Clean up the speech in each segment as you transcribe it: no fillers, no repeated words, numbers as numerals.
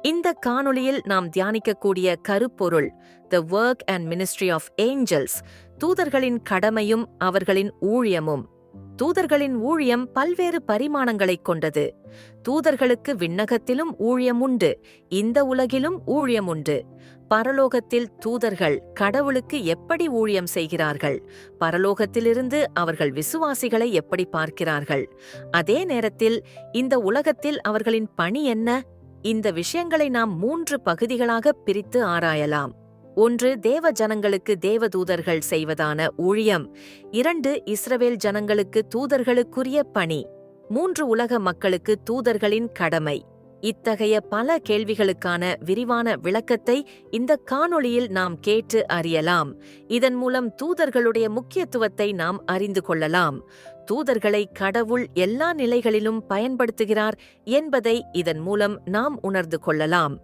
இந்த காணொளியில் நாம் தியானிக்கக்கூடிய கருப்பொருள் the work and ministry of angels, தூதர்களின் கடமையும் அவர்களின் ஊழியமும். தூதர்களின் ஊழியம் பல்வேறு பரிமாணங்களைக் கொண்டது. தூதர்களுக்கு விண்ணகத்திலும் ஊழியம் உண்டு, இந்த உலகிலும் ஊழியம் உண்டு. பரலோகத்தில் தூதர்கள் கடவுளுக்கு எப்படி ஊழியம் செய்கிறார்கள்? பரலோகத்திலிருந்து அவர்கள் விசுவாசிகளை எப்படி பார்க்கிறார்கள்? அதே நேரத்தில் இந்த உலகத்தில் அவர்களின் பணி என்ன? இந்த விஷயங்களை நாம் 3 பகுதிகளாக பிரித்து ஆராயலாம். 1. தேவ ஜனங்களுக்கு தேவதூதர்கள் செய்வதான ஊழியம். 2. இஸ்ரவேல் ஜனங்களுக்கு தூதர்களுக்குரிய பணி. 3. உலக மக்களுக்கு தூதர்களின் கடமை. இத்தகைய பல கேள்விகளுக்கான விரிவான விளக்கத்தை இந்த காணொளியில் நாம் கேட்டு அறியலாம். இதன் மூலம் தூதர்களுடைய முக்கியத்துவத்தை நாம் அறிந்து கொள்ளலாம். தூதர்களை கடவுள் எல்லா நிலைகளிலும் பயன்படுத்துகிறார் என்பதை இதன் மூலம் நாம் உணர்ந்து கொள்ளலாம்.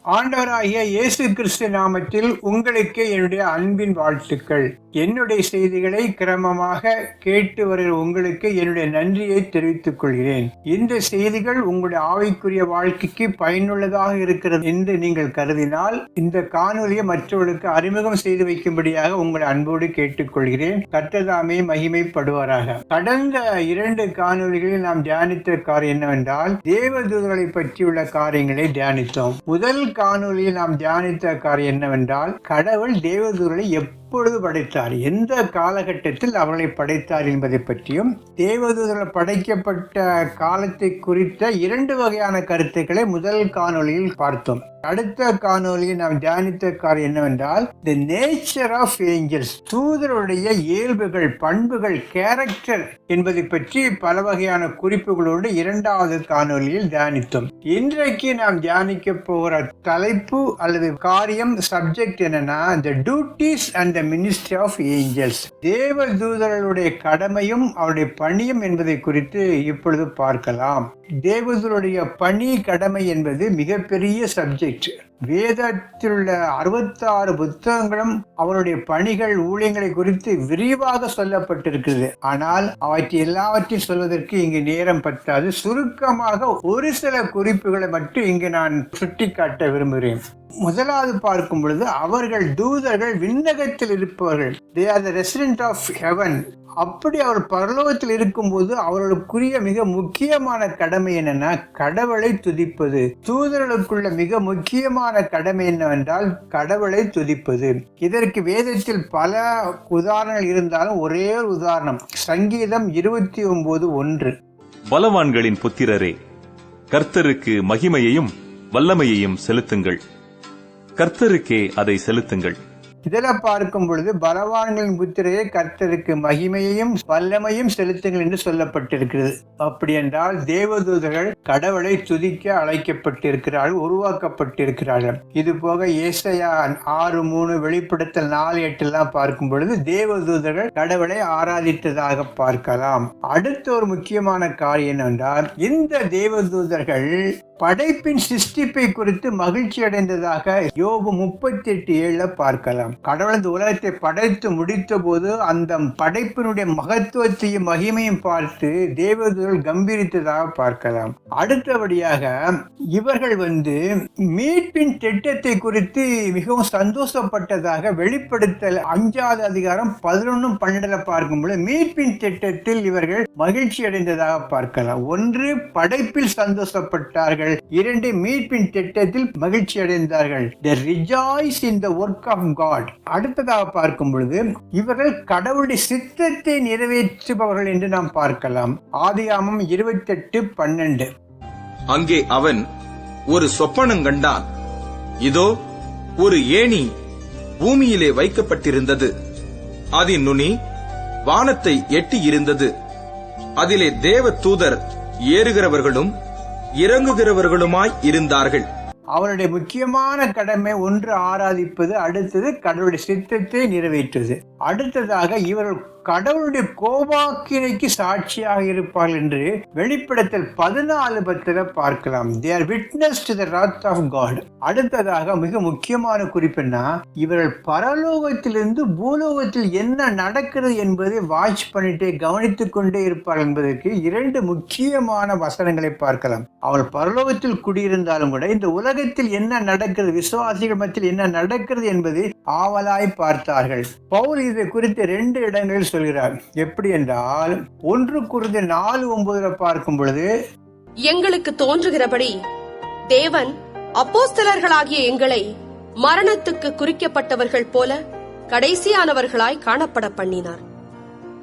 ஆண்டவராகிய இயேசு கிறிஸ்து நாமத்தில் உங்களுக்கு என்னுடைய அன்பின் வாழ்த்துக்கள். என்னுடைய செய்திகளை கிரமமாக கேட்டு வருகிற உங்களுக்கு என்னுடைய நன்றியை தெரிவித்துக் கொள்கிறேன். இந்த செய்திகள் உங்களுடைய ஆவிக்குரிய வாழ்க்கைக்கு பயனுள்ளதாக இருக்கிறது என்று நீங்கள் கருதினால் இந்த காணொலியை மற்றவர்களுக்கு அறிமுகம் செய்து வைக்கும்படியாக உங்களை அன்போடு கேட்டுக்கொள்கிறேன். கர்த்தர் மகிமைப்படுவாராக. கடந்த 2 காணொலிகளில் நாம் தியானித்த காரியம் என்னவென்றால் தேவதூதர்களை பற்றியுள்ள காரியங்களை தியானித்தோம். முதல் காணொலியில் நாம் தியானித்த காரியம் என்னவென்றால் கடவுள் தேவதூதர்களை எப்பொழுது படைத்தார், எந்த காலகட்டத்தில் அவர்களை படைத்தார் என்பதை பற்றியும், தேவதூதர்கள் படைக்கப்பட்ட காலத்தை குறித்த 2 வகையான கருத்துக்களை முதல் காணொலியில் பார்த்தோம். அடுத்த காணொலியில் நாம் தியானித்த காரியம் என்னவென்றால் தி நேச்சர் ஆஃப் ஏஞ்சல்ஸ், தூதருடைய இயல்புகள், பண்புகள், கேரக்டர் என்பதை பற்றி பல வகையான குறிப்புகளோடு 2வது காணொலியில் தியானித்தோம். இன்றைக்கு நாம் தியானிக்க போகிற தலைப்பு அல்லது காரியம், சப்ஜெக்ட் என்னன்னா the duties and the ministry of angels, தேவதூதர்களுடைய கடமையும் அவருடைய பணியும் என்பதை குறித்து இப்பொழுது பார்க்கலாம். தேவதூதருடைய பணி, கடமை என்பது மிகப்பெரிய சப்ஜெக்ட். வேதத்தில் உள்ள 66 புத்தகங்களும் அவருடைய பணிகள், ஊழியங்களை குறித்து விரிவாக சொல்லப்பட்டிருக்கிறது. ஆனால் அவற்றை எல்லாவற்றையும் சொல்வதற்கு இங்கு நேரம் பத்தாது. சுருக்கமாக ஒரு சில குறிப்புகளை மட்டும் இங்கு நான் சுட்டிக்காட்ட விரும்புகிறேன். முதலாவது பார்க்கும் பொழுது அவர்கள் தூதர்கள் விண்ணகத்தில் இருப்பவர்கள். They are the resident of heaven. அப்படி அவர் பரலோகத்தில் இருக்கும்போது அவர்களுக்குரிய மிக முக்கியமான கடமை என்னன்னா கடவுளை துதிப்பது. தூதர்களுக்குள்ள மிக முக்கியமான கடமை என்னவென்றால் கடவுளை துதிப்பது. இதற்கு வேதத்தில் பல உதாரணங்கள் இருந்தாலும் ஒரே ஒரு உதாரணம், சங்கீதம் 29:1. பலவான்களின் புத்திரரே, கர்த்தருக்கு மகிமையையும் வல்லமையையும் செலுத்துங்கள், கர்த்தருக்கே அதை செலுத்துங்கள். இதில் பார்க்கும் பொழுது பலவான்களின் புத்திரரே, கர்த்தருக்கு மகிமையையும் வல்லமையும் செலுத்துங்கள் என்று சொல்லப்பட்டிருக்கிறது. அப்படி என்றால் தேவதூதர்கள் கடவுளை துதிக்க அழைக்கப்பட்டிருக்கிறார்கள், உருவாக்கப்பட்டிருக்கிறார்கள். இது போக ஏசாயா 6:3, வெளிப்படுத்தல் 4:8 பார்க்கும் பொழுது தேவதூதர்கள் கடவுளை ஆராதித்ததாக பார்க்கலாம். அடுத்த ஒரு முக்கியமான காரியம் என்னவென்றால் இந்த தேவதூதர்கள் படைப்பின் சிருஷ்டிப்பை குறித்து மகிழ்ச்சி அடைந்ததாக யோபு 38:7 பார்க்கலாம். கடவுள் இந்த உலகத்தை படைத்து முடித்த போது அந்த படைப்பினுடைய மகத்துவத்தையும் மகிமையும் பார்த்து தேவதூதர்கள் கம்பீரித்ததாக பார்க்கலாம். அடுத்தபடியாக இவர்கள் மீட்பின் திட்டத்தை குறித்து மிகவும் சந்தோஷப்பட்டதாக வெளிப்படுத்தல் 5வது அதிகாரம் 11-12 பார்க்கும்போது மீட்பின் திட்டத்தில் இவர்கள் மகிழ்ச்சி அடைந்ததாக பார்க்கலாம். 1 படைப்பில் சந்தோஷப்பட்டார்கள், 2 மீட்பின் திட்டத்தில் மகிழ்ச்சி அடைந்தார்கள். They rejoice in the work of God. அடுத்ததாக பார்க்கும் பொழுது இவர்கள் கடவுளுடைய சித்தத்தை நிறைவேற்றுபவர்கள் என்று நாம் பார்க்கலாம். ஆதியாகமம் 28:12. அங்கே அவன் ஒரு சொப்பனம் கண்டான். இதோ ஒரு ஏணி பூமியிலே வைக்கப்பட்டிருந்தது, அதன் நுனி வானத்தை எட்டி இருந்தது, அதிலே தேவ தூதர் ஏறுகிறவர்களும் இறங்குகிறவர்களுமாய் இருந்தார்கள். அவருடைய முக்கியமான கடமை 1 ஆராதிப்பது, அடுத்தது கடவுளுடைய சித்தத்தை நிறைவேற்றுவது. அடுத்ததாக இவர்கள் கடவுளுடைய கோபாக்கினைக்கு சாட்சியாக இருப்பார்கள் என்று வெளிப்படுத்தல் 14:10 பார்க்கலாம். They are witness to the wrath of God. அடுத்ததாக மிக முக்கியமான குறிப்புன்னா, இவர்கள் பரலோகத்திலிருந்து பூலோகத்தில் என்ன நடக்கிறது என்பதை வாட்ச் பண்ணிட்டே கவனித்துக் கொண்டே இருப்பார்கள் என்பதற்கு 2 முக்கியமான வசனங்களை பார்க்கலாம். அவள் பரலோகத்தில் குடியிருந்தாலும் கூட இந்த உலகத்தில் என்ன நடக்கிறது, விசுவாசிகள் மத்தியில் என்ன நடக்கிறது என்பதை ஆவலாய் பார்த்தார்கள். பவுல் இதை குறித்து 2 இடங்களில் சொல்கிறார். எப்படி என்றால் 1 கொரிந்தியர் 4:9 பார்க்கும் பொழுது, எங்களுக்கு தோன்றுகிறபடி தேவன் அப்போஸ்தலர்களாகிய எங்களை மரணத்துக்கு குறிக்கப்பட்டவர்கள் போல கடைசியானவர்களாய் காணப்பட பண்ணினார்.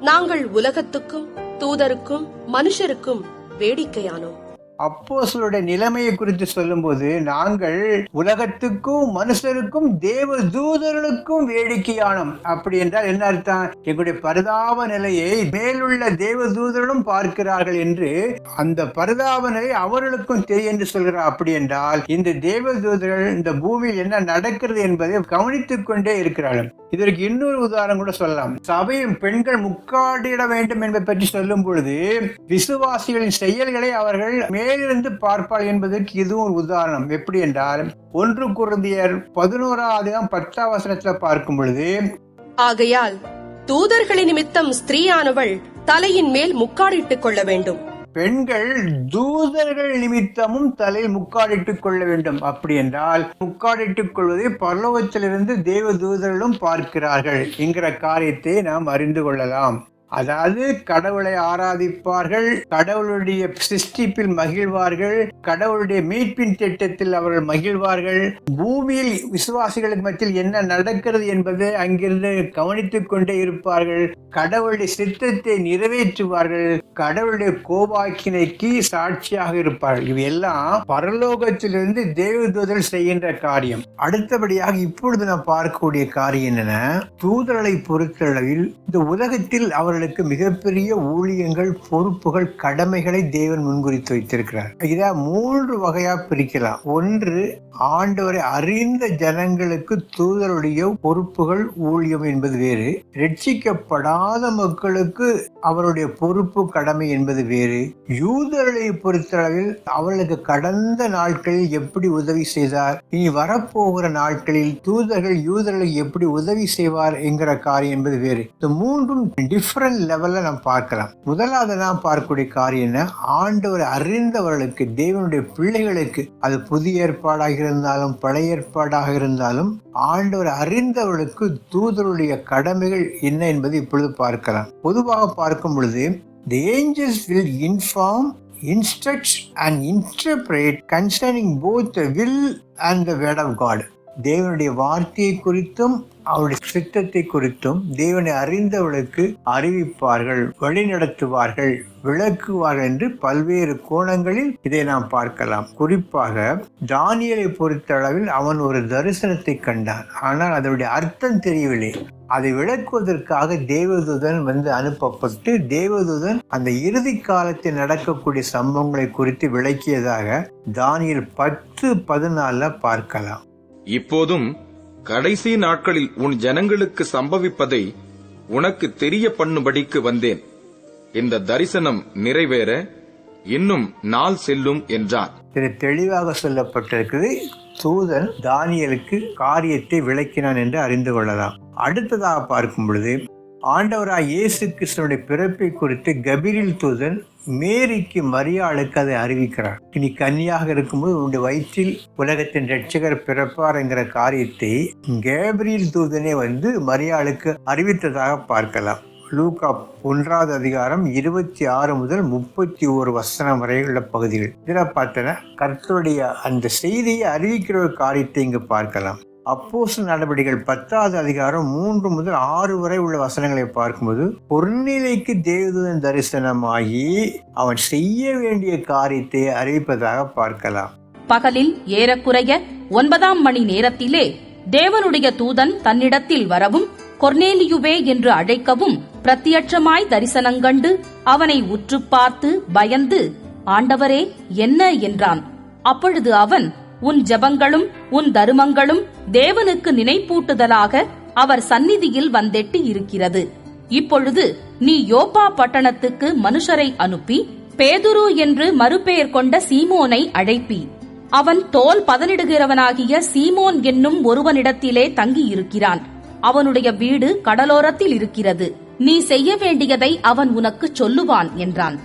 நாங்கள் உலகத்துக்கும் தூதருக்கும் மனுஷருக்கும் வேடிக்கையானோம். அப்போஸ்தலருடைய நிலைமையை குறித்து சொல்லும் போது, நாங்கள் உலகத்துக்கும் மனுஷருக்கும் தேவ தூதர்களுக்கும் வேடிக்கையானோம். அப்படி என்றால் என்ன அர்த்தம்? எங்களுடைய பரிதாப நிலையை மேலுள்ள தேவ தூதர்களும் பார்க்கிறார்கள் என்று, அந்த பரிதாப நிலை அவர்களுக்கும் தெரியும் என்று சொல்கிறார். அப்படி என்றால் இந்த தேவ தூதர்கள் இந்த பூமியில் என்ன நடக்கிறது என்பதை கவனித்துக் கொண்டே இருக்கிறார்கள். இதற்கு இன்னொரு உதாரணம் கூட சொல்லலாம். சபையில் பெண்கள் முக்காடிட வேண்டும் என்பதை பற்றி சொல்லும் பொழுது, விசுவாசிகளின் செயல்களை அவர்கள் மேலிருந்து பார்ப்பாள் என்பதற்கு இதுவும் ஒரு உதாரணம். எப்படி என்றால் 1 கொரிந்தியர் 11:10 பார்க்கும் பொழுது, ஆகையால் தூதர்களின் நிமித்தம் ஸ்திரீயானவள் தலையின் மேல் முக்காடிட்டுக் கொள்ள வேண்டும். பெண்கள் தூதர்கள் நிமித்தமும் தலையில் முக்காடிட்டுக் கொள்ள வேண்டும். அப்படி என்றால் முக்காடிட்டுக் கொள்வதை பரலோகத்திலிருந்து தேவ தூதர்களும் பார்க்கிறார்கள் என்கிற காரியத்தை நாம் அறிந்து கொள்ளலாம். அதாவது கடவுளை ஆராதிப்பார்கள், கடவுளுடைய சிருஷ்டிப்பில் மகிழ்வார்கள், கடவுளுடைய மீட்பின் திட்டத்தில் அவர்கள் மகிழ்வார்கள். பூமியில் விசுவாசிகளுக்கு மத்தியில் என்ன நடக்கிறது என்பதை அங்கிருந்து கவனித்துக் கொண்டே இருப்பார்கள். கடவுளுடைய சித்தத்தை நிறைவேற்றுவார்கள், கடவுளுடைய கோபாக்கினைக்கு சாட்சியாக இருப்பார்கள். இவையெல்லாம் பரலோகத்திலிருந்து தேவதூதர்கள் செய்கின்ற காரியம். அடுத்தபடியாக இப்பொழுது நாம் பார்க்கக்கூடிய காரியம் என்னன்னா, தூதர்களை பொறுத்தளவில் இந்த உலகத்தில் அவர்களுக்கு மிகப்பெரிய ஊழியங்கள், பொறுப்புகள், கடமைகளை தேவன் முன்குறித்து வைத்திருக்கிறார். இதை 3 வகையா பிரிக்கலாம். 1, ஆண்டவரை அறிந்த ஜனங்களுக்கு தூதருடைய பொறுப்புகள், ஊழியம் என்பது வேறு. ரட்சிக்கப்படாத மக்களுக்கு அவருடைய பொறுப்பு, கடமை என்பது வேறு. யூதர்களை பொறுத்தளவில் அவர்களுக்கு கடந்த நாட்களில் எப்படி உதவி செய்தார், இனி வரப்போகிற நாட்களில் தூதர்கள் யூதர்களுக்கு எப்படி உதவி செய்வார் என்கிற காரியம் என்பது வேறு. இந்த 3ம் டிஃபரண்ட் லெவல்ல நாம் பார்க்கலாம். முதலாவது நாம் பார்க்கக்கூடிய காரியம் என்ன, ஆண்டவரை அறிந்தவர்களுக்கு, தேவனுடைய பிள்ளைகளுக்கு, அது புதிய ஏற்பாடாக இருந்தாலும் பழைய ஏற்பாடாக இருந்தாலும் ஆண்டவரை அறிந்தவர்களுக்கு தூதருடைய கடமைகள் என்ன என்பது இப்பொழுது பார்க்கலாம். பொதுவாக பார்க்கும் பொழுது, the angels will inform, instruct and interpret concerning both the will and the word of God. தேவனுடைய வார்த்தையை குறித்தும் அவருடைய சித்தத்தை குறித்தும் தேவனை அறிந்தவர்களுக்கு அறிவிப்பார்கள், வழிநடத்துவார்கள், விளக்குவார்கள் என்று பல்வேறு கோணங்களில் இதை நாம் பார்க்கலாம். குறிப்பாக தானியேலை பொறுத்தளவில் அவன் ஒரு தரிசனத்தை கண்டான், ஆனால் அதனுடைய அர்த்தம் தெரியவில்லை. அதை விளக்குவதற்காக தேவதூதன் அனுப்பப்பட்டு தேவதூதன் அந்த இறுதி காலத்தில் நடக்கக்கூடிய சம்பவங்களை குறித்து விளக்கியதாக தானியேல் 10:14 பார்க்கலாம். இப்போதும் கடைசி நாட்களில் உன் ஜனங்களுக்கு சம்பவிப்பதை உனக்கு தெரிய பண்ணும்படிக்கு வந்தேன். இந்த தரிசனம் நிறைவேற இன்னும் நாள் செல்லும் என்றான். இது தெளிவாக சொல்லப்பட்டிருக்கிறது. தூதன் தானியேலுக்கு காரியத்தை விளக்கினான் என்று அறிந்து கொள்ளலாம். அடுத்ததாக பார்க்கும் பொழுது, ஆண்டவராய் இயேசு கிறிஸ்துவினுடைய பிறப்பை குறித்து கபிரியேல் தூதன் மேரிக்கு, மரியாளுக்கு அதை அறிவிக்கிறார். இனி கன்னியாக இருக்கும்போது உன்னுடைய வயிற்றில் உலகத்தின் ரட்சகர் பிறப்பார் என்கிற காரியத்தை கேப்ரியேல் தூதனே மரியாளுக்கு அறிவித்ததாக பார்க்கலாம். லூக்கா 1:26 முதல் 31 வரை உள்ள பகுதிகள். இதில் பார்த்தனா கர்த்தருடைய அந்த செய்தியை அறிவிக்கிற ஒரு காரியத்தை இங்கு பார்க்கலாம். அப்போஸ்தலர் நடவடிக்கைகள் 10 3 முதல் 6 வரை உள்ள வசனங்களை பார்க்கும்போது, கொர்நேலியுக்கு தேவதூதன் தரிசனமாகி அவன் செய்ய வேண்டிய காரியத்தை அறிவிப்பதாக பார்க்கலாம். பகலில் ஏறக்குறைய 9ஆம் மணி நேரத்திலே தேவனுடைய தூதன் தன்னிடத்தில் வரவும், கொர்நேலியுவே என்று அழைக்கவும், பிரத்யட்சமாய் தரிசனங்கண்டு அவனை உற்று பார்த்து பயந்து, ஆண்டவரே என்ன என்றான். அப்பொழுது அவன், உன் ஜெபங்களும் உன் தருமங்களும் தேவனுக்கு நினைப்பூட்டுதலாக அவர் சந்நிதியில் வந்தெட்டி இருக்கிறது. இப்பொழுது நீ யோப்பா பட்டணத்துக்கு மனுஷரை அனுப்பி பேதுரு என்று மறுபெயர் கொண்ட சீமோனை அழைப்பி. அவன் தோல் பதனிடுகிறவனாகிய சீமோன் என்னும் ஒருவனிடத்திலே தங்கியிருக்கிறான். அவனுடைய வீடு கடலோரத்தில் இருக்கிறது. நீ செய்ய வேண்டியதை அவன் உனக்கு சொல்லுவான் என்றான்.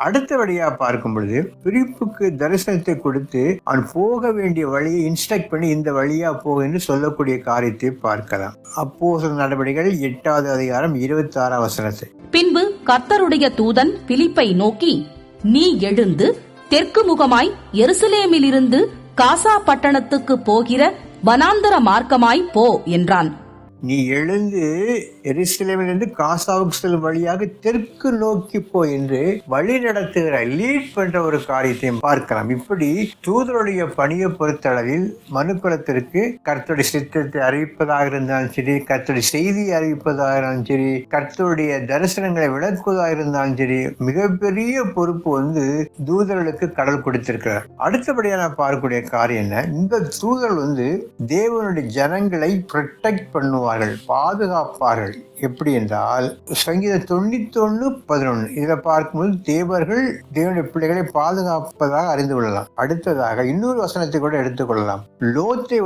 அடுத்தபடியா பார்க்கும் பொழுது பிலிப்புக்கு தரிசனத்தை கொடுத்து அவன் போக வேண்டிய வழியை இன்ஸ்ட்ரக்ட் பண்ணி இந்த வழியா போக என்று சொல்லக்கூடிய காரியத்தை பார்க்கலாம். அப்போஸ்தலர் நடவடிக்கைகள் 8வது அதிகாரம் 26ஆம் வசனத்தை. பின்பு கர்த்தருடைய தூதன் பிலிப்பை நோக்கி, நீ எழுந்து தெற்கு முகமாய் எருசலேமிலிருந்து காசா பட்டணத்துக்கு போகிற வனாந்தர மார்க்கமாய் போ என்றான். நீ எழுந்து எருசலேமிலிருந்து காசாவுக்கு செல்லும் வழியாக தெற்கு நோக்கி போ என்று வழி நடத்துகிற லீட் பண்ற ஒரு காரியத்தையும் பார்க்கலாம். இப்படி தூதருடைய பணியை பொறுத்தளவில் மனுக்குலத்திற்கு கர்த்தருடைய சித்தத்தை அறிவிப்பதாக இருந்தாலும் சரி, கர்த்தருடைய செய்தியை அறிவிப்பதாக இருந்தாலும் சரி, கர்த்தருடைய தரிசனங்களை விளக்குவதாக இருந்தாலும் சரி, மிகப்பெரிய பொறுப்பு தூதர்களுக்கு கடல் கொடுத்திருக்கிறார். அடுத்தபடியாக நான் பார்க்கக்கூடிய காரியம் என்ன, இந்த தூதர்கள் தேவனுடைய ஜனங்களை ப்ரொடெக்ட் பண்ணுவார், பாதுகாப்பார்கள். எப்படி என்றால் சங்கீதம் 91:11 இதுல பார்க்கும்போது தேவர்கள் தேவனுடைய பிள்ளைகளை பாதுகாப்பதாக அறிந்து கொள்ளலாம். அடுத்ததாக இன்னொரு வசனத்தை கூட எடுத்துக்கொள்ளலாம். லோத்தை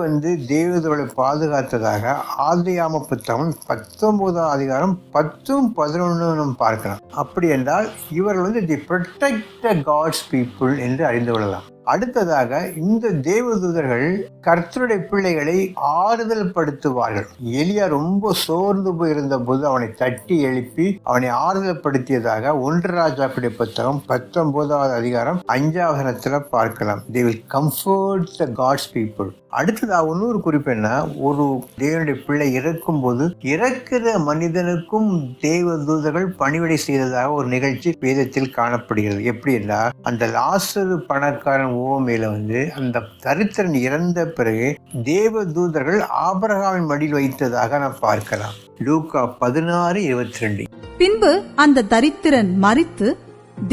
தேவதோடு பாதுகாத்ததாக ஆதியாம புத்தகம் 19ஆம் அதிகாரம் 10-11 பார்க்கலாம். அப்படி என்றால் இவர்கள் தி ப்ரொடெக்ட் காட்ஸ் பீப்புள் என்று அறிந்து கொள்ளலாம். அடுத்ததாக இந்த தேவதூதர்கள் கர்த்தருடைய பிள்ளைகளை ஆறுதல் படுத்துவார்கள். எலியா ரொம்ப சோர்ந்து போயிருந்த போது அவனை தட்டி எழுப்பி அவனை ஆறுதல் படுத்தியதாக 1 ராஜாக்களுடைய புத்தகம் 19வது அதிகாரம் 5ஆம் வசனத்துல பார்க்கலாம். They will comfort the God's people. அடுத்ததாக இன்னொரு குறிப்பு என்ன, ஒரு தேவனுடைய பிள்ளை இறக்கும் போது இறக்கிற மனிதனுக்கும் தேவதூதர்கள் பணிவிடை செய்ததாக ஒரு நிகழ்ச்சி வேதத்தில் காணப்படுகிறது. எப்படி என்றால் அந்த லாசரு பணக்காரன் ஓமையில அந்த தரித்திரன் இறந்த பிறகு தேவதூதர்கள் ஆபிரகாமின் மடியில் வைத்ததாக நாம் பார்க்கலாம். லூக்கா 16:22. பின்பு அந்த தரித்திரன் மரித்து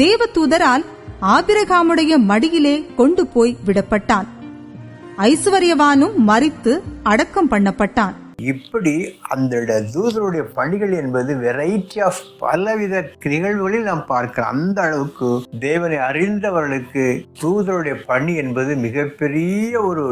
தேவதூதரால் ஆபிரகாமுடைய மடியிலே கொண்டு போய் விடப்பட்டான். ஐசுவரியவானும் மரித்து அடக்கம் பண்ணப்பட்டான். இப்படி அந்த தூதருடைய பணிகள் என்பது வெரைட்டி ஆஃப் பலவித நிகழ்வுகளில் நாம் பார்க்கலாம். அந்த அளவுக்கு தேவனை அறிந்தவர்களுக்கு தூதருடைய பணி என்பது மிகப்பெரிய ஒரு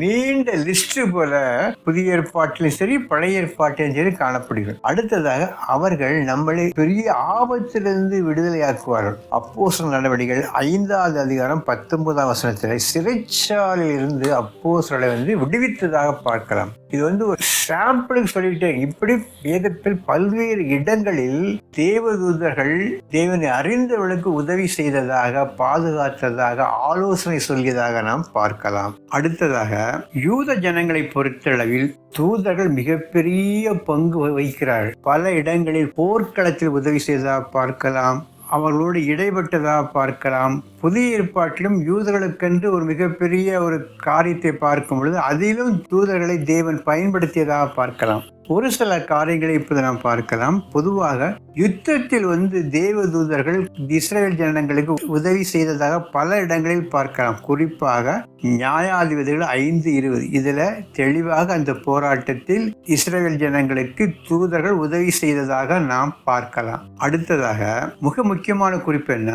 நீண்ட லிஸ்ட் போல புதிய ஏற்பாட்டிலும் சரி பழைய ஏற்பாட்டிலும் சரி காணப்படுகிறது. அடுத்ததாக அவர்கள் நம்மளை பெரிய ஆபத்திலிருந்து விடுதலையாக்குவார்கள். அப்போஸ்தலர் நடவடிக்கைகள் 5வது அதிகாரம் 19ஆம் வசனத்தில் சிறைச்சாலையில் இருந்து அப்போஸ்தலரை விடுவித்ததாக பார்க்கலாம். இது ஒரு சாம்பிளுக்கு சொல்லிட்டேன். இப்படி வேதத்தில் பல்வேறு இடங்களில் தேவதூதர்கள் தேவனை அறிந்தவர்களுக்கு உதவி செய்ததாக, பாதுகாத்ததாக, ஆலோசனை சொல்லியதாக நாம் பார்க்கலாம். அடுத்ததாக யூத ஜனங்களை பொறுத்தளவில் தூதர்கள் மிகப்பெரிய பங்கு வகிக்கிறார்கள். பல இடங்களில் போர்க்களத்தில் உதவி செய்ததாக பார்க்கலாம், அவர்களோடு இடைப்பட்டதாக பார்க்கலாம். புதிய ஏற்பாட்டிலும் யூதர்களுக்கென்று ஒரு மிகப்பெரிய ஒரு காரியத்தை பார்க்கும் பொழுது அதிலும் தூதர்களை தேவன் பயன்படுத்தியதாக பார்க்கலாம். ஒரு சில காரியங்களை இப்போது நாம் பார்க்கலாம். பொதுவாக யுத்தத்தில் தேவதூதர்கள் இஸ்ரவேல் ஜனங்களுக்கு உதவி செய்ததாக பல இடங்களில் பார்க்கலாம். குறிப்பாக நியாயாதிபதிகள் 5:20 இதுல தெளிவாக அந்த போராட்டத்தில் இஸ்ரவேல் ஜனங்களுக்கு தூதர்கள் உதவி செய்ததாக நாம் பார்க்கலாம். அடுத்ததாக மிக முக்கியமான குறிப்பு என்ன,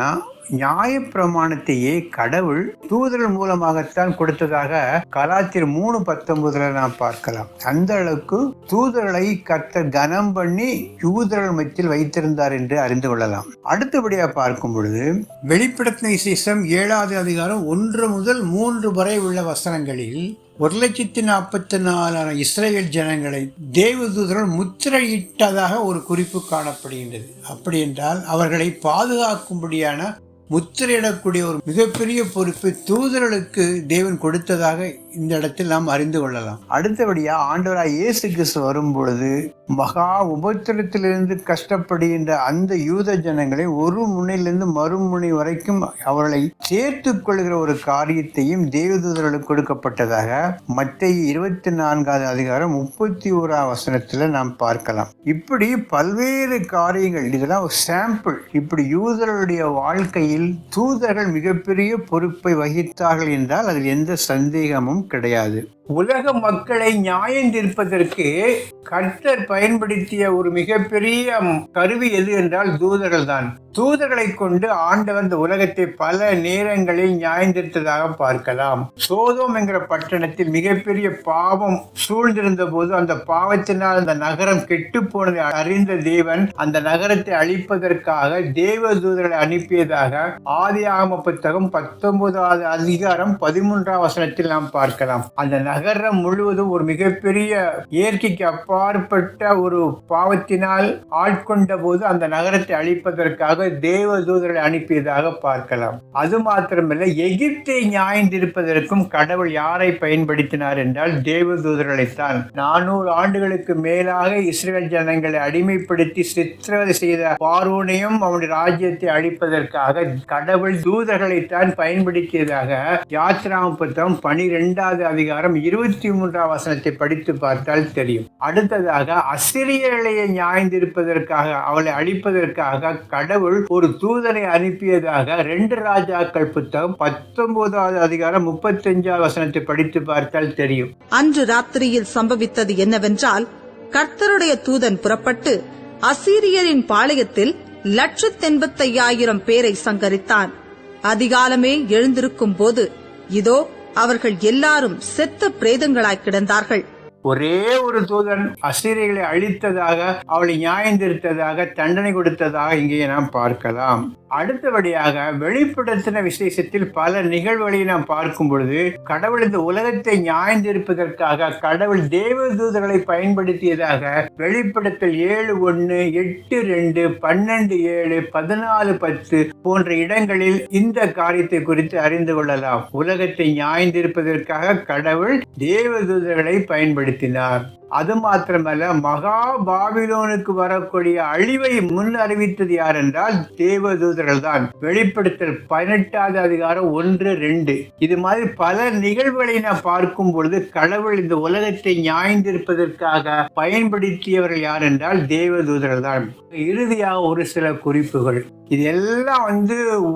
நியாயப்பிரமாணத்தையே கடவுள் தூதர்கள் மூலமாகத்தான் கொடுத்ததாக கலாத்தியர் 3:19 நாம் பார்க்கலாம். அந்த அளவுக்கு தூதர்களை கர்த்தர் கனம் பண்ணி யூதர்கள் மத்தியில் வைத்திருந்தார் என்று அறிந்து கொள்ளலாம். அடுத்தபடியாக பார்க்கும் பொழுது வெளிப்படுத்தின விசேஷம் 7வது அதிகாரம் 1 முதல் 3 வரை உள்ள வசனங்களில் 1,44,000 இஸ்ரவேல் ஜனங்களை தேவதூதர்கள் முத்திரையிட்டதாக ஒரு குறிப்பு காணப்படுகின்றது. அப்படி என்றால் அவர்களை பாதுகாக்கும்படியான முத்திரையிடக்கூடிய ஒரு மிகப்பெரிய பொறுப்பு தூதர்களுக்கு தேவன் கொடுத்ததாக இந்த இடத்தில் நாம் அறிந்து கொள்ளலாம். அடுத்தபடியா ஆண்டவராய் இயேசு கிறிஸ்து வரும் பொழுது மகா உபத்திரத்திலிருந்து கஷ்டப்படுகின்ற அந்த யூத ஜனங்களை ஒரு முனையிலிருந்து மறுமுனை வரைக்கும் அவர்களை சேர்த்துக் கொள்கிற ஒரு காரியத்தையும் தேவதூதர்களுக்கு கொடுக்கப்பட்டதாக மத்தேயு 24வது அதிகாரம் 31ஆம் வசனத்துல நாம் பார்க்கலாம். இப்படி பல்வேறு காரியங்கள், இதெல்லாம் ஒரு சாம்பிள். இப்படி யூதர்களுடைய வாழ்க்கையில் தூதர்கள் மிகப்பெரிய பொறுப்பை வகித்தார்கள் என்றால் அதில் எந்த சந்தேகமும் கிடையாது. உலக மக்களை நியாயந்தீர்ப்பதற்கு கர்த்தர் பயன்படுத்திய ஒரு மிகப்பெரிய கருவி எது என்றால் தூதர்கள் தான். தூதர்களை கொண்டு ஆண்டவர் இந்த உலகத்தை பல நேரங்களில் நியாயந்தீர்த்ததாக பார்க்கலாம். சோதோம் என்கிற பட்டணத்தில் மிகப்பெரிய பாவம் சூழ்ந்திருந்த போது அந்த பாவத்தினால் அந்த நகரம் கெட்டு போனதை அறிந்த தேவன் அந்த நகரத்தை அழிப்பதற்காக தேவ தூதர்களை அனுப்பியதாக ஆதியாகம புத்தகம் 19வது அதிகாரம் 13வது வசனத்தில் நாம் பார்க்கலாம். அந்த நகரம் முழுவதும் ஒரு மிகப்பெரிய இயற்கைக்கு அப்பாற்பட்ட ஒரு பாவத்தினால் ஆட்கொண்ட போது அந்த நகரத்தை அழிப்பதற்காக தேவ தூதர்களை அனுப்பியதாக பார்க்கலாம். அது மாத்திரமல்ல, எகிப்தை நியாயந்தீர்ப்பதற்கும் கடவுள் யாரை பயன்படுத்தினார் என்றால் தேவ தூதர்களைத்தான். 400 ஆண்டுகளுக்கு மேலாக இஸ்ரேல் ஜனங்களை அடிமைப்படுத்தி சித்திரவதை செய்த பார்வோனையும் அவனுடைய ராஜ்யத்தை அழிப்பதற்காக கடவுள் தூதர்களைத்தான் பயன்படுத்தியதாக யாத்ராகம புத்தகம் 12வது அதிகாரம் 23வது வசனத்தை படித்து பார்த்தால் தெரியும். அடுத்ததாக அசிரியர்களை நியாயந்தீர்ப்பதற்காக அவளை அழிப்பதற்காக கடவுள் ஒரு தூதனை அனுப்பியதாக 2 ராஜாக்கள் புத்தகம் 19வது அதிகாரம் 35வது வசனத்தை படித்து பார்த்தால் தெரியும். அன்று ராத்திரியில் சம்பவித்தது என்னவென்றால், கர்த்தருடைய தூதன் புறப்பட்டு அசீரியரின் பாளையத்தில் 185,000 பேரை சங்கரித்தான். அதிகாலமே எழுந்திருக்கும் போது இதோ அவர்கள் எல்லாரும் செத்த பிரேதங்களாய் கிடந்தார்கள். ஒரே ஒரு தூதன் அசீரியர்களை அழித்ததாக, அவளை நியாயந்தீர்த்ததாக, தண்டனை கொடுத்ததாக இங்கே நாம் பார்க்கலாம். அடுத்தபடியாக வெளிப்படுத்தின விசேஷத்தில் பல நிகழ்வுகளை நாம் பார்க்கும் பொழுது கடவுள் இந்த உலகத்தை நியாயந்தீர்ப்பதற்காக கடவுள் தேவ தூதர்களை பயன்படுத்தியதாக வெளிப்படுத்தல் 7:1, 8:2, 12:7, 14:10 போன்ற இடங்களில் இந்த காரியத்தை குறித்து அறிந்து கொள்ளலாம். உலகத்தை நியாயந்தீர்ப்பதற்காக கடவுள் தேவ தூதர்களை பயன்படுத்தினார். அது மாத்திரமல்ல, மகா பாபிலோனுக்கு வரக்கூடிய அழிவை முன் அறிவித்தது யார் என்றால் தேவதூதர்கள் தான். வெளிப்படுத்தல் 18வது அதிகாரம் 1-2 இது மாதிரி பல நிகழ்வுகளை நாம் பார்க்கும் பொழுது கடவுள் இந்த உலகத்தை நியாயந்தீர்ப்பதற்காக பயன்படுத்தியவர்கள் யார் என்றால் தேவதூதர்கள் தான். இறுதியாக ஒரு சில குறிப்புகள். இதெல்லாம்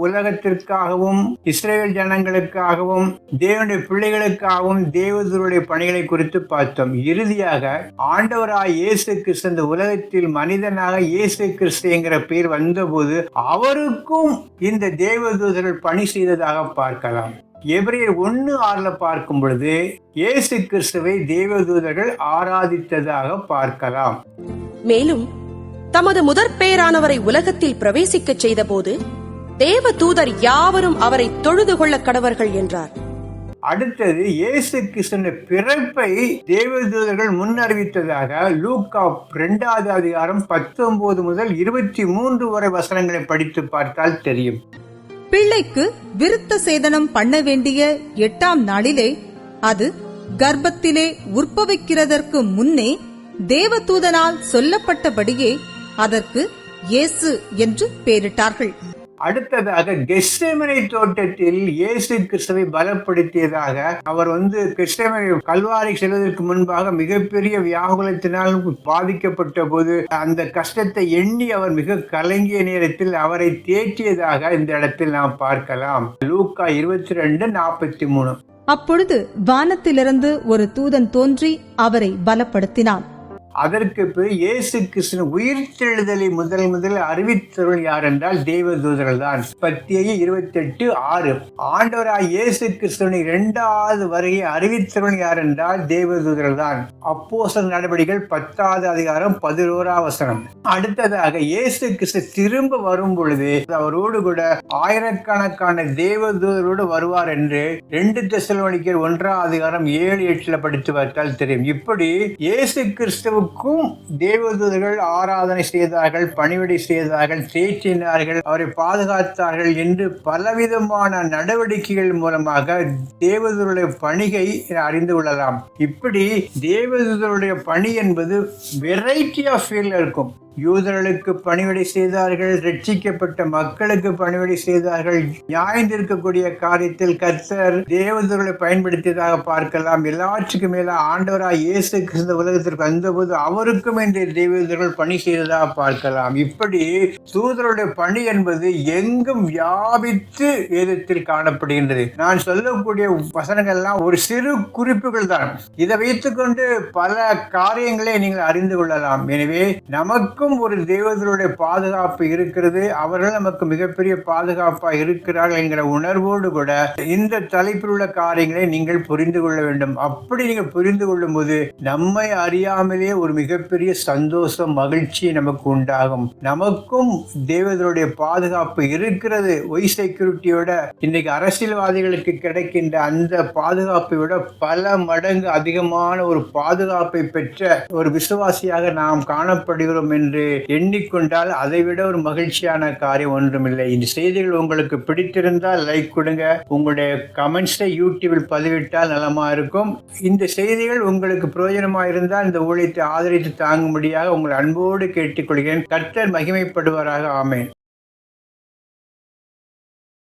உலகத்திற்காகவும் இஸ்ரேல் ஜனங்களுக்காகவும் தேவனுடைய பிள்ளைகளுக்காகவும் தேவதூதருடைய பணிகளை குறித்து பார்த்தோம். இறுதியாக ஆண்டவராய் இயேசு கிறிஸ்து இந்த உலகத்தில் மனிதனாக இயேசு கிறிஸ்து என்கிற பெயர் வந்தபோது அவருக்கும் இந்த தேவதூதர்கள் பணி செய்ததாக பார்க்கலாம். எபிரேயர் 1:6 பார்க்கும் பொழுது இயேசு கிறிஸ்துவை தேவதூதர்கள் ஆராதித்ததாக பார்க்கலாம். மேலும் தமது முதற் பெயரானவரை உலகத்தில் பிரவேசிக்க செய்த போது தேவ தூதர் யாவரும் அவரை தொழுது கொள்ள கடவர்கள் என்றார். அடுத்தது இயேசு கிறிஸ்துவின் பிறப்பை தேவதூதர்கள் முன் அறிவித்ததாக லூக்கா 2வது அதிகாரம் 19 முதல் 23 வரை வசனங்களை படித்து பார்த்தால் தெரியும். பிள்ளைக்கு விருத்த சேதனம் பண்ண வேண்டிய 8ஆம் நாளிலே, அது கர்ப்பத்திலே உற்பவிக்கிறதற்கு முன்னே தேவதூதனால் சொல்லப்பட்டபடியே அதற்கு இயேசு என்று பெயரிட்டார்கள். அடுத்ததாக கெத்செமனே தோட்டத்தில் இயேசு கிறிஸ்துவை பலப்படுத்தியதாக அவர் கெத்செமனே கல்வாரி செல்வதற்கு முன்பாக மிகப்பெரிய வியாகுலத்தினால் பாதிக்கப்பட்ட போது அந்த கஷ்டத்தை எண்ணி அவர் மிக கலங்கிய நேரத்தில் அவரை தேற்றியதாக இந்த இடத்தில் நாம் பார்க்கலாம். லூக்கா 22:43. அப்பொழுது வானத்திலிருந்து ஒரு தூதன் தோன்றி அவரை பலப்படுத்தினான். அதற்கு பிறகு இயேசு கிறிஸ்துவின் உயிர்த்தெழுதலை முதல் அறிவித்தவர்கள் யார் என்றால் தேவதூதர்கள் தான். 28:6 ஆண்டவராய் இயேசு கிறிஸ்துவின் 2வது வருகை அறிவித்தவர்கள் யார் என்றால் தேவதூதர்கள் தான். அப்போஸ்தலர் நடவடிக்கைகள் 10வது அதிகாரம் 11வது வசனம். அடுத்ததாக இயேசு கிறிஸ்து திரும்ப வரும் பொழுது அவரோடு கூட ஆயிரக்கணக்கான தேவதூதரோடு வருவார் என்று 2 தெசலோனிக்கர் 1வது அதிகாரம் 7-8 படித்து பார்த்தால் தெரியும். இப்படி இயேசு கிறிஸ்துவுக்கும் தேவதூதர்கள் ஆராதனை செய்தார்கள், பணிவிடை செய்தார்கள், தேற்றினார்கள், அவரை பாதுகாத்தார்கள் என்று பலவிதமான நடவடிக்கைகள் மூலமாக தேவதூதருடைய பணியை அறிந்து கொள்ளலாம். இப்படி தேவதூதருடைய பணி என்பது வெரைட்டி ஆஃப் ஃபீல்ட்ல இருக்கும். யூதர்களுக்கு பணிவிடை செய்தார்கள், ரட்சிக்கப்பட்ட மக்களுக்கு பணிவிடை செய்தார்கள். நியாயந்திருக்கக்கூடிய காரியத்தில் கர்த்தர் தேவதூதர்களை பயன்படுத்தியதாக பார்க்கலாம். எல்லாற்றுக்கும் மேல ஆண்டவராய் இயேசு கிறிஸ்து உலகத்திற்கு வந்தபோது அவருக்கும் இந்த தேவதூதர்கள் பணி செய்ததாக பார்க்கலாம். இப்படி தூதருடைய பணி என்பது எங்கும் வியாபித்து வேதத்தில் காணப்படுகின்றது. நான் சொல்லக்கூடிய வசனங்கள்லாம் ஒரு சிறு குறிப்புகள் தான். இதை வைத்துக்கொண்டு பல காரியங்களை நீங்கள் அறிந்து கொள்ளலாம். எனவே நமக்கும் ஒரு தேவதூதருடைய பாதுகாப்பு இருக்கிறது, அவர்கள் நமக்கு மிகப்பெரிய பாதுகாப்பா இருக்கிறார்கள் என்கிற உணர்வோடு கூட இந்த தலைப்பில் உள்ள காரியங்களை நீங்கள் புரிந்து கொள்ள வேண்டும். அப்படி நீங்கள் புரிந்து கொள்ளும் போது நம்மை அறியாமலே ஒரு மிகப்பெரிய சந்தோஷம், மகிழ்ச்சி நமக்கு உண்டாகும். நமக்கும் தேவதூதருடைய பாதுகாப்பு இருக்கிறது. ஒய் செக்யூரிட்டியோட இன்னைக்கு அரசியல்வாதிகளுக்கு கிடைக்கின்ற அந்த பாதுகாப்பை விட பல மடங்கு அதிகமான ஒரு பாதுகாப்பை பெற்ற ஒரு விசுவாசியாக நாம் காணப்படுகிறோம் என்று எண்ணிக்கொண்டால் அதைவிட ஒரு மகிழ்ச்சியான காரியம் ஒன்றுமில்லை. இந்த செய்திகள் உங்களுக்கு பிடித்திருந்தால் லைக் கொடுங்க, உங்களுடைய கமெண்ட்ஸை யூடியூபில் பதிவிட்டால் நலமா இருக்கும். இந்த செய்திகள் உங்களுக்கு பிரயோஜனமா இருந்தால் இந்த ஊழியத்தை ஆதரித்து தாங்கும்படியாக உங்கள் அன்போடு கேட்டுக்கொள்கிறேன். கர்த்தர் மகிமைப்படுவாராக. ஆமென்.